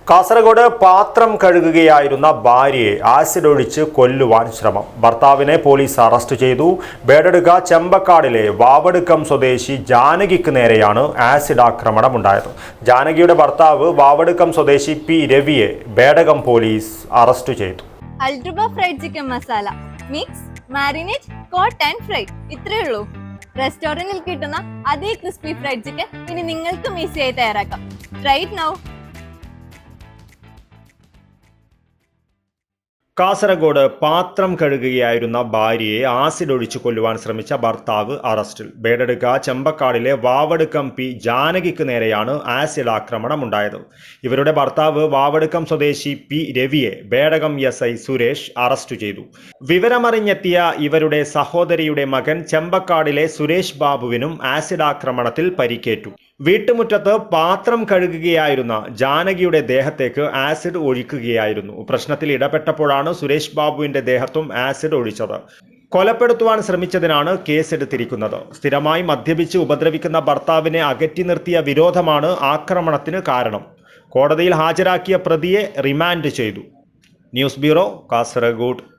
കാസർഗോഡ് പാത്രം കഴുകുകയായിരുന്ന ഭാര്യയെ ആസിഡ് ഒഴിച്ച് കൊല്ലുവാൻ ശ്രമം. ഭർത്താവിനെ പോലീസ് അറസ്റ്റ് ചെയ്തു. ബേഡടുക ചെമ്പക്കാടിലെ വാവടുക്കം സ്വദേശി ജാനകിക്ക് നേരെയാണ് ആസിഡ് ആക്രമണം ഉണ്ടായത്. ജാനകിയുടെ ഭർത്താവ് വാവടുക്കം സ്വദേശി പി രവിയെ ബേഡകം പോലീസ് അറസ്റ്റ് ചെയ്തു. അൽഡ്രുബ fried chicken masala mix marinate coat and fry ഇത്രയേ ഉള്ളൂ. റെസ്റ്റോറന്റിൽ കിട്ടുന്ന അതേ ക്രിസ്പി ഫ്രൈഡ് ചിക്കൻ ഇനി നിങ്ങൾക്കും ഈസിയായി തയ്യാറാക്കാം. Try it now. കാസർഗോഡ് പാത്രം കഴുകുകയായിരുന്ന ഭാര്യയെ ആസിഡ് ഒഴിച്ച് കൊല്ലുവാൻ ശ്രമിച്ച ഭർത്താവ് അറസ്റ്റിൽ. ബേഡടുക ചെമ്പക്കാടിലെ വാവടുക്കം പി ജാനകിക്ക് നേരെയാണ് ആസിഡ് ആക്രമണം ഉണ്ടായത്. ഇവരുടെ ഭർത്താവ് വാവടുക്കം സ്വദേശി പി രവിയെ ബേഡകം SI സുരേഷ് അറസ്റ്റ് ചെയ്തു. വിവരമറിഞ്ഞെത്തിയ ഇവരുടെ സഹോദരിയുടെ മകൻ ചെമ്പക്കാടിലെ സുരേഷ് ബാബുവിനും ആസിഡ് ആക്രമണത്തിൽ പരിക്കേറ്റു. വീട്ടുമുറ്റത്ത് പാത്രം കഴുകുകയായിരുന്ന ജാനകിയുടെ ദേഹത്തേക്ക് ആസിഡ് ഒഴിക്കുകയായിരുന്നു. പ്രശ്നത്തിൽ ഇടപെട്ടപ്പോഴാണ് സുരേഷ് ബാബുവിന്റെ ദേഹത്തും ആസിഡ് ഒഴിച്ചത്. കൊലപ്പെടുത്തുവാൻ ശ്രമിച്ചതിനാണ് കേസെടുത്തിരിക്കുന്നത്. സ്ഥിരമായി മദ്യപിച്ച് ഉപദ്രവിക്കുന്ന ഭർത്താവിനെ അകറ്റി നിർത്തിയ വിരോധമാണ് ആക്രമണത്തിന് കാരണം. കോടതിയിൽ ഹാജരാക്കിയ പ്രതിയെ റിമാൻഡ് ചെയ്തു. News bureau, Kasaragod.